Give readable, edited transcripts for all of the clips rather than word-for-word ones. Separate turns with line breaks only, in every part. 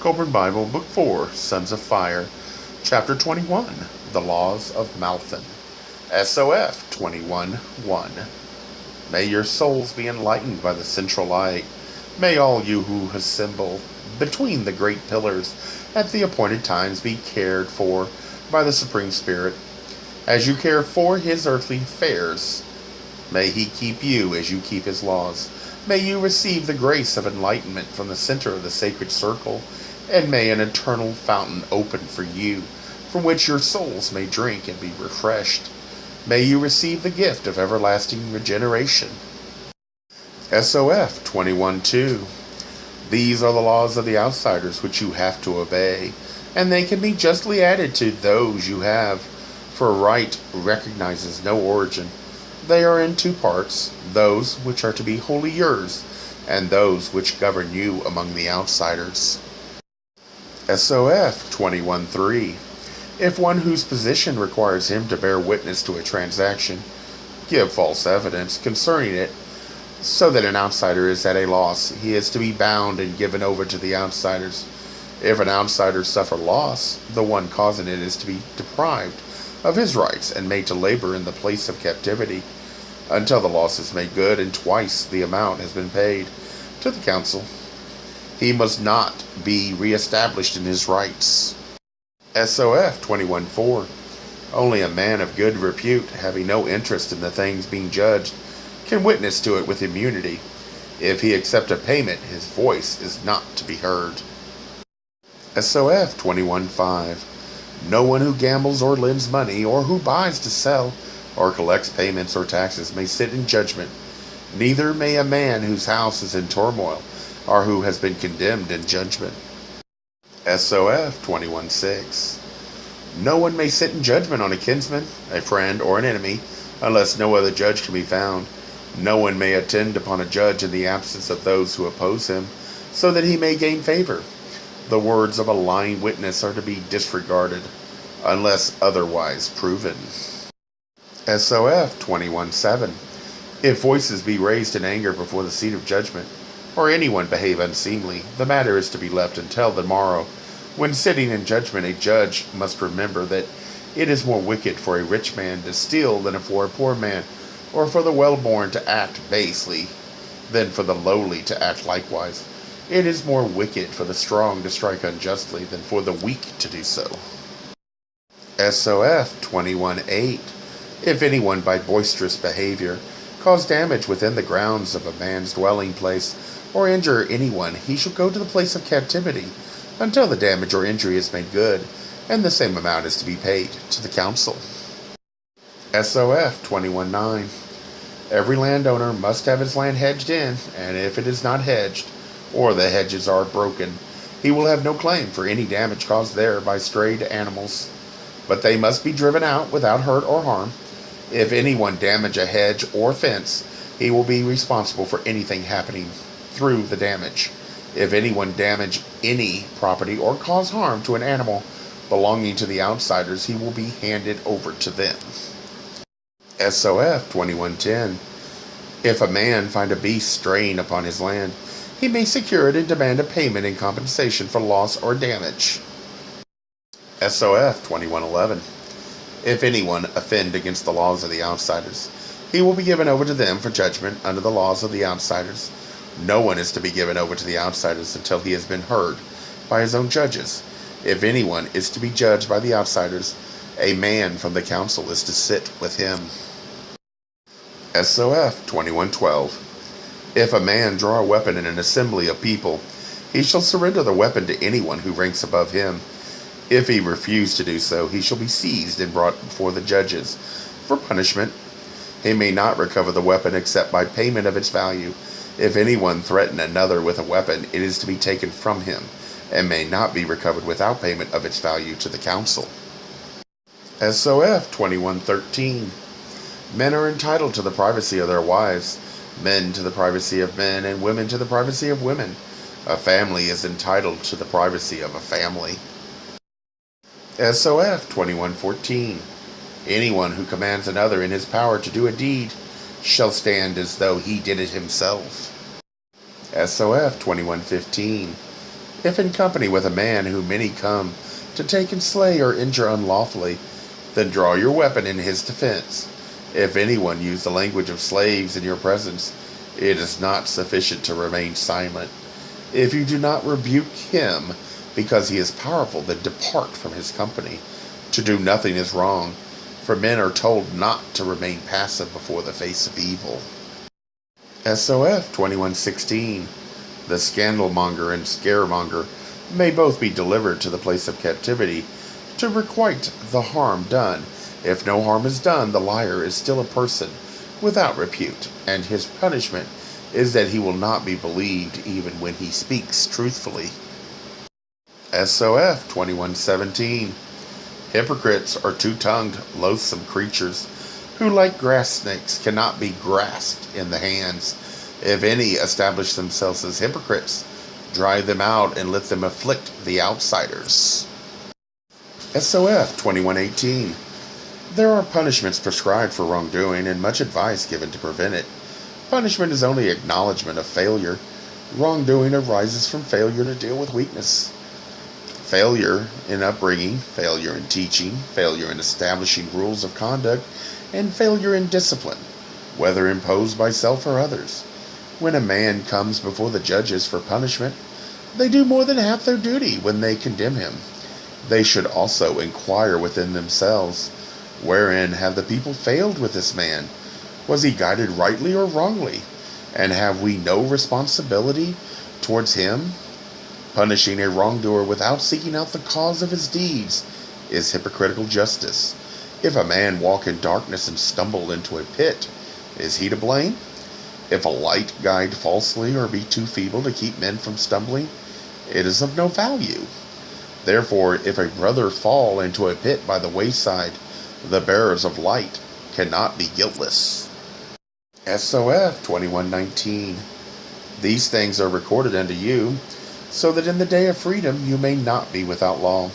Kolbrin Bible, Book 4, Sons of Fire, Chapter 21, The Laws of Malfin. SOF 21:1. May your souls be enlightened by the central light. May all you who assemble between the great pillars at the appointed times be cared for by the Supreme Spirit, as you care for his earthly affairs. May he keep you as you keep his laws. May you receive the grace of enlightenment from the center of the sacred circle, and may an eternal fountain open for you, from which your souls may drink and be refreshed. May you receive the gift of everlasting regeneration. SOF 21:2. These are the laws of the outsiders which you have to obey, and they can be justly added to those you have, for right recognizes no origin. They are in two parts, those which are to be wholly yours, and those which govern you among the outsiders. SOF 21:3. If one whose position requires him to bear witness to a transaction, give false evidence concerning it, so that an outsider is at a loss, he is to be bound and given over to the outsiders. If an outsider suffer loss, the one causing it is to be deprived of his rights and made to labor in the place of captivity, until the loss is made good and twice the amount has been paid to the council. He must not be reestablished in his rights. SOF 21:4. Only a man of good repute, having no interest in the things being judged, can witness to it with immunity. If he accept a payment, his voice is not to be heard. SOF 21:5. No one who gambles or lends money, or who buys to sell, or collects payments or taxes may sit in judgment. Neither may a man whose house is in turmoil, or who has been condemned in judgment. SOF 21:6. No one may sit in judgment on a kinsman, a friend, or an enemy, unless no other judge can be found. No one may attend upon a judge in the absence of those who oppose him, so that he may gain favor. The words of a lying witness are to be disregarded, unless otherwise proven. SOF 21:7. If voices be raised in anger before the seat of judgment, or anyone behave unseemly, the matter is to be left until the morrow. When sitting in judgment, a judge must remember that it is more wicked for a rich man to steal than for a poor man, or for the well-born to act basely than for the lowly to act likewise. It is more wicked for the strong to strike unjustly than for the weak to do so. SOF 21:8. If anyone by boisterous behavior cause damage within the grounds of a man's dwelling place, or injure anyone, he shall go to the place of captivity until the damage or injury is made good, and the same amount is to be paid to the council. SOF 21:9. Every landowner must have his land hedged in, and if it is not hedged, or the hedges are broken, he will have no claim for any damage caused there by strayed animals, but they must be driven out without hurt or harm. If anyone damage a hedge or fence, he will be responsible for anything happening through the damage. If anyone damage any property or cause harm to an animal belonging to the outsiders, he will be handed over to them. SOF 21:10. If a man find a beast straying upon his land, he may secure it and demand a payment in compensation for loss or damage. SOF 21:11. If anyone offend against the laws of the outsiders, he will be given over to them for judgment under the laws of the outsiders. No one is to be given over to the outsiders until he has been heard by his own judges. If anyone is to be judged by the outsiders, a man from the council is to sit with him. SOF 21:12. If a man draw a weapon in an assembly of people, he shall surrender the weapon to anyone who ranks above him. If he refuse to do so, he shall be seized and brought before the judges for punishment. He may not recover the weapon except by payment of its value. If anyone threaten another with a weapon, it is to be taken from him, and may not be recovered without payment of its value to the council. SOF 21:13. Men are entitled to the privacy of their wives, men to the privacy of men, and women to the privacy of women. A family is entitled to the privacy of a family. SOF 21:14. Anyone who commands another in his power to do a deed shall stand as though he did it himself. SOF 21:15. If in company with a man whom many come to take and slay or injure unlawfully, then draw your weapon in his defense. If anyone use the language of slaves in your presence, it is not sufficient to remain silent. If you do not rebuke him because he is powerful, then depart from his company. To do nothing is wrong, for men are told not to remain passive before the face of evil. SOF 21:16. The scandalmonger and scaremonger may both be delivered to the place of captivity to requite the harm done. If no harm is done, the liar is still a person without repute, and his punishment is that he will not be believed even when he speaks truthfully. SOF 21:17. Hypocrites are two-tongued, loathsome creatures who, like grass snakes, cannot be grasped in the hands. If any establish themselves as hypocrites, drive them out and let them afflict the outsiders. SOF 21:18. There are punishments prescribed for wrongdoing and much advice given to prevent it. Punishment is only acknowledgement of failure. Wrongdoing arises from failure to deal with weakness. Failure in upbringing, failure in teaching, failure in establishing rules of conduct, and failure in discipline, whether imposed by self or others. When a man comes before the judges for punishment, they do more than half their duty when they condemn him. They should also inquire within themselves, wherein have the people failed with this man? Was he guided rightly or wrongly? And have we no responsibility towards him? Punishing a wrongdoer without seeking out the cause of his deeds is hypocritical justice. If a man walk in darkness and stumble into a pit, is he to blame? If a light guide falsely or be too feeble to keep men from stumbling, it is of no value. Therefore, if a brother fall into a pit by the wayside, the bearers of light cannot be guiltless. SOF 21:19. These things are recorded unto you, so that in the day of freedom you may not be without law.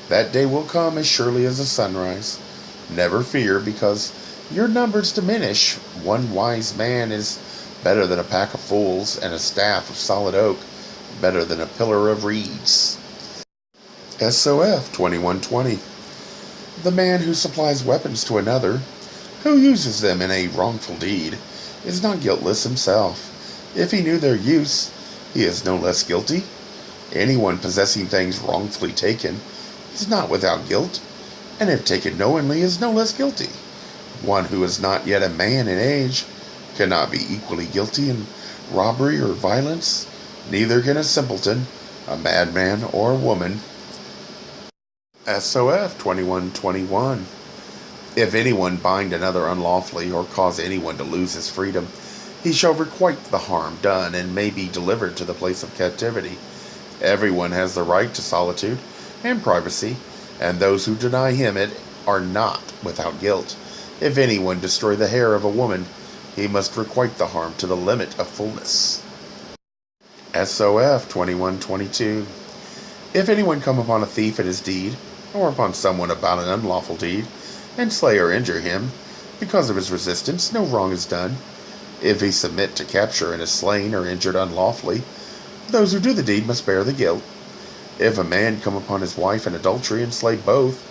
That day will come as surely as the sunrise. Never fear, because your numbers diminish. One wise man is better than a pack of fools, and a staff of solid oak better than a pillar of reeds. SOF 21:20. The man who supplies weapons to another, who uses them in a wrongful deed, is not guiltless himself. If he knew their use, he is no less guilty. Anyone possessing things wrongfully taken is not without guilt, and if taken knowingly is no less guilty. One who is not yet a man in age cannot be equally guilty in robbery or violence, neither can a simpleton, a madman, or a woman. SOF 21:21. If anyone bind another unlawfully, or cause anyone to lose his freedom, he shall requite the harm done, and may be delivered to the place of captivity. Everyone has the right to solitude and privacy, and those who deny him it are not without guilt. If anyone destroy the hair of a woman, he must requite the harm to the limit of fullness. SOF 21:22. If anyone come upon a thief at his deed, or upon someone about an unlawful deed, and slay or injure him, because of his resistance, no wrong is done. If he submit to capture and is slain or injured unlawfully, those who do the deed must bear the guilt. If a man come upon his wife in adultery and slay both,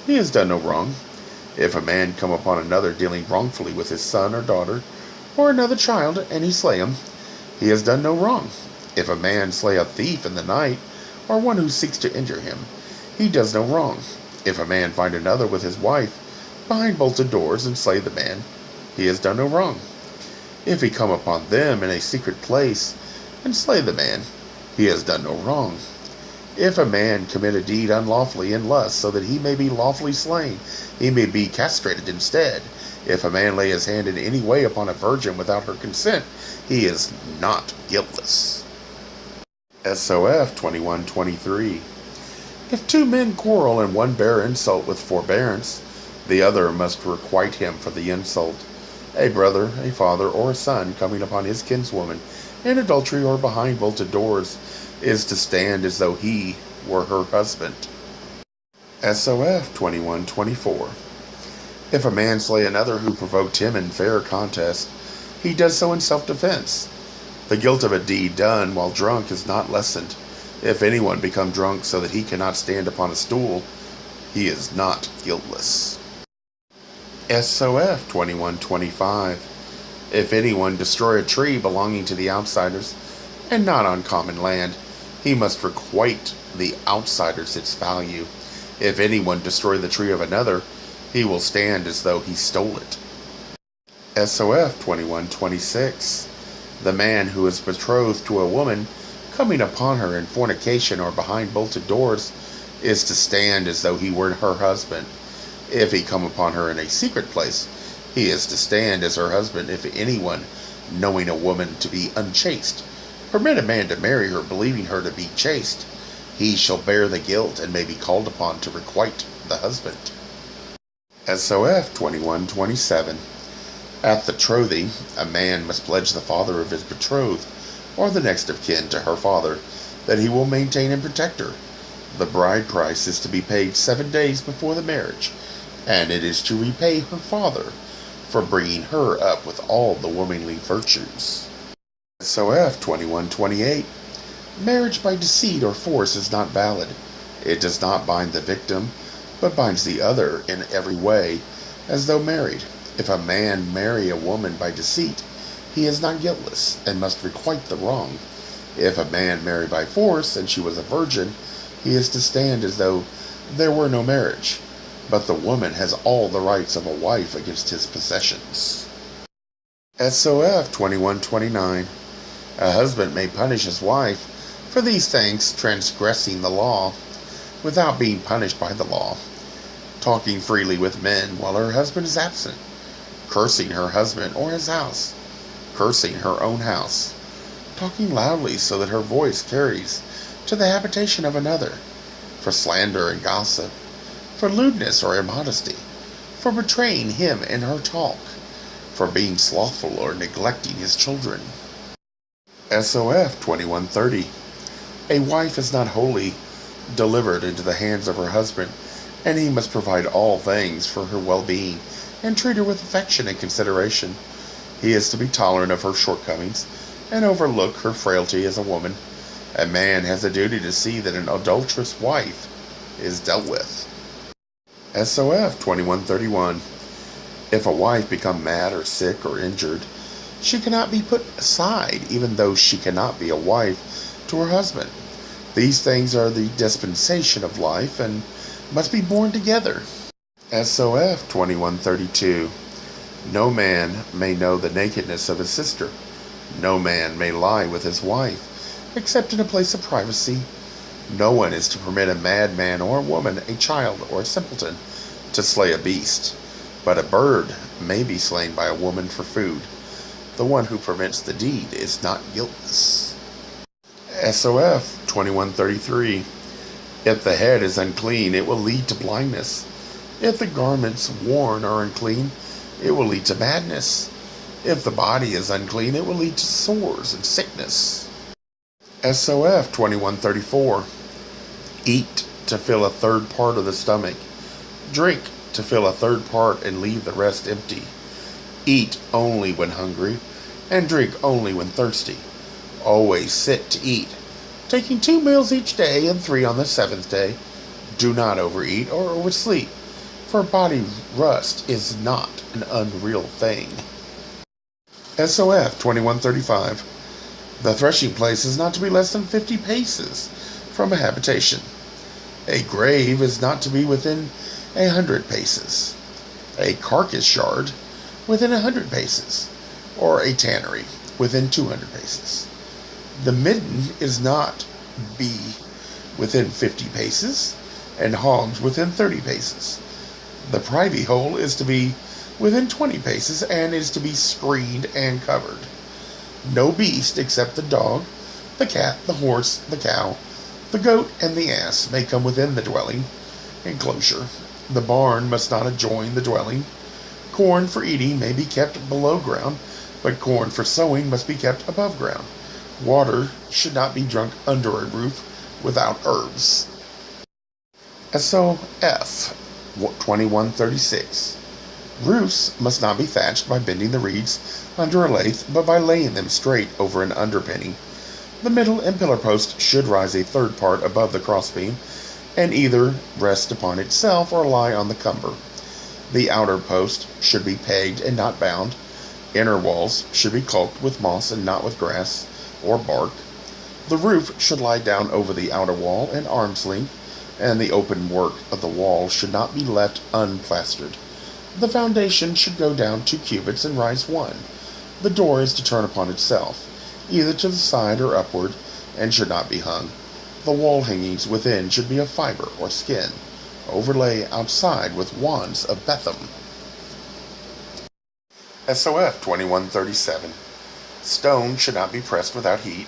he has done no wrong. If a man come upon another dealing wrongfully with his son or daughter, or another child, and he slay him, he has done no wrong. If a man slay a thief in the night, or one who seeks to injure him, he does no wrong. If a man find another with his wife behind bolted doors and slay the man, he has done no wrong. If he come upon them in a secret place and slay the man, he has done no wrong. If a man commit a deed unlawfully in lust, so that he may be lawfully slain, he may be castrated instead. If a man lay his hand in any way upon a virgin without her consent, he is not guiltless. SOF 21:23. If two men quarrel and one bear insult with forbearance, the other must requite him for the insult. A brother, a father, or a son coming upon his kinswoman in adultery or behind bolted doors is to stand as though he were her husband. SOF 21:24. If a man slay another who provoked him in fair contest, he does so in self-defense. The guilt of a deed done while drunk is not lessened. If anyone become drunk so that he cannot stand upon a stool, he is not guiltless. SOF 2125. If anyone destroy a tree belonging to the outsiders, and not on common land, he must requite the outsiders its value. If anyone destroy the tree of another, he will stand as though he stole it. SOF 2126. The man who is betrothed to a woman, coming upon her in fornication or behind bolted doors, is to stand as though he were her husband. If he come upon her in a secret place, he is to stand as her husband. If anyone, knowing a woman to be unchaste, permit a man to marry her, believing her to be chaste, he shall bear the guilt and may be called upon to requite the husband. SOF 2127. At the trothing, a man must pledge the father of his betrothed, or the next of kin to her father, that he will maintain and protect her. The bride price is to be paid 7 days before the marriage, and it is to repay her father for bringing her up with all the womanly virtues. SOF 2128. Marriage by deceit or force is not valid. It does not bind the victim, but binds the other in every way, as though married. If a man marry a woman by deceit, he is not guiltless, and must requite the wrong. If a man marry by force, and she was a virgin, he is to stand as though there were no marriage, but the woman has all the rights of a wife against his possessions. SOF 2129. A husband may punish his wife for these things, transgressing the law, without being punished by the law: talking freely with men while her husband is absent, cursing her husband or his house, cursing her own house, talking loudly so that her voice carries to the habitation of another, for slander and gossip, for lewdness or immodesty, for betraying him in her talk, for being slothful or neglecting his children. SOF 2130. A wife is not wholly delivered into the hands of her husband, and he must provide all things for her well-being, and treat her with affection and consideration. He is to be tolerant of her shortcomings, and overlook her frailty as a woman. A man has a duty to see that an adulterous wife is dealt with. SOF 2131. If a wife become mad or sick or injured, she cannot be put aside, even though she cannot be a wife to her husband. These things are the dispensation of life, and must be borne together. SOF 2132. No man may know the nakedness of his sister. No man may lie with his wife, except in a place of privacy. No one is to permit a madman or a woman, a child or a simpleton, to slay a beast, but a bird may be slain by a woman for food. The one who permits the deed is not guiltless. SOF 2133. If the head is unclean, it will lead to blindness. If the garments worn are unclean, it will lead to madness. If the body is unclean, it will lead to sores and sickness. SOF 2134. Eat to fill a third part of the stomach. Drink to fill a third part and leave the rest empty. Eat only when hungry, and drink only when thirsty. Always sit to eat, taking 2 meals each day and 3 on the 7th day. Do not overeat or oversleep, for body rust is not an unreal thing. SOF 2135. The threshing place is not to be less than 50 paces from a habitation. A grave is not to be within 100 paces. A carcass yard within 100 paces, or a tannery within 200 paces. The midden is not be within 50 paces, and hogs within 30 paces. The privy hole is to be within 20 paces, and is to be screened and covered. No beast except the dog, the cat, the horse, the cow, the goat, and the ass may come within the dwelling enclosure. The barn must not adjoin the dwelling. Corn for eating may be kept below ground, but corn for sowing must be kept above ground. Water should not be drunk under a roof without herbs. SOF 2136. Roofs must not be thatched by bending the reeds under a lathe, but by laying them straight over an underpinning. The middle and pillar post should rise a third part above the crossbeam, and either rest upon itself or lie on the cumber. The outer post should be pegged and not bound. Inner walls should be caulked with moss and not with grass or bark. The roof should lie down over the outer wall an arm's length, and the open work of the wall should not be left unplastered. The foundation should go down 2 cubits and rise 1. The door is to turn upon itself, either to the side or upward, and should not be hung. The wall hangings within should be of fiber or skin, overlay outside with wands of Betham. SOF 2137. Stone should not be pressed without heat,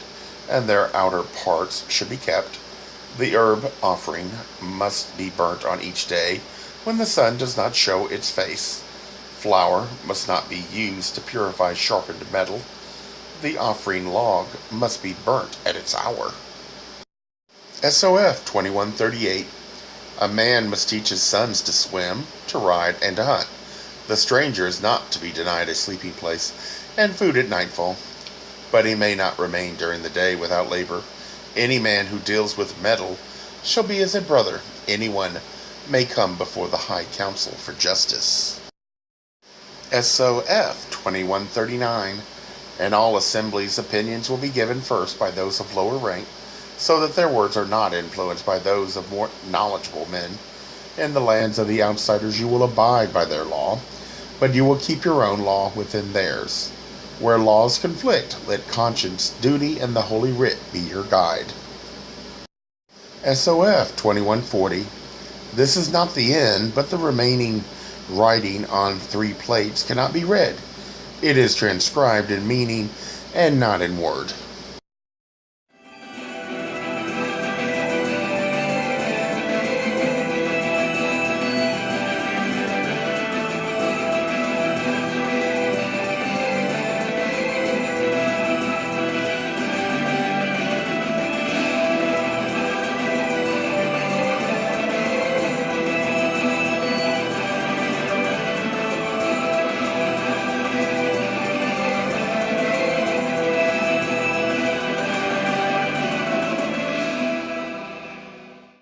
and their outer parts should be kept. The herb offering must be burnt on each day when the sun does not show its face. Flour must not be used to purify sharpened metal. The offering log must be burnt at its hour. SOF 2138. A man must teach his sons to swim, to ride, and to hunt. The stranger is not to be denied a sleeping place and food at nightfall, but he may not remain during the day without labor. Any man who deals with metal shall be as a brother. Anyone may come before the high council for justice. SOF 2139. In all assemblies, opinions will be given first by those of lower rank, so that their words are not influenced by those of more knowledgeable men. In the lands of the outsiders you will abide by their law, but you will keep your own law within theirs. Where laws conflict, let conscience, duty, and the Holy Writ be your guide. SOF 2140. This is not the end, but the remaining writing on 3 plates cannot be read. It is transcribed in meaning and not in word.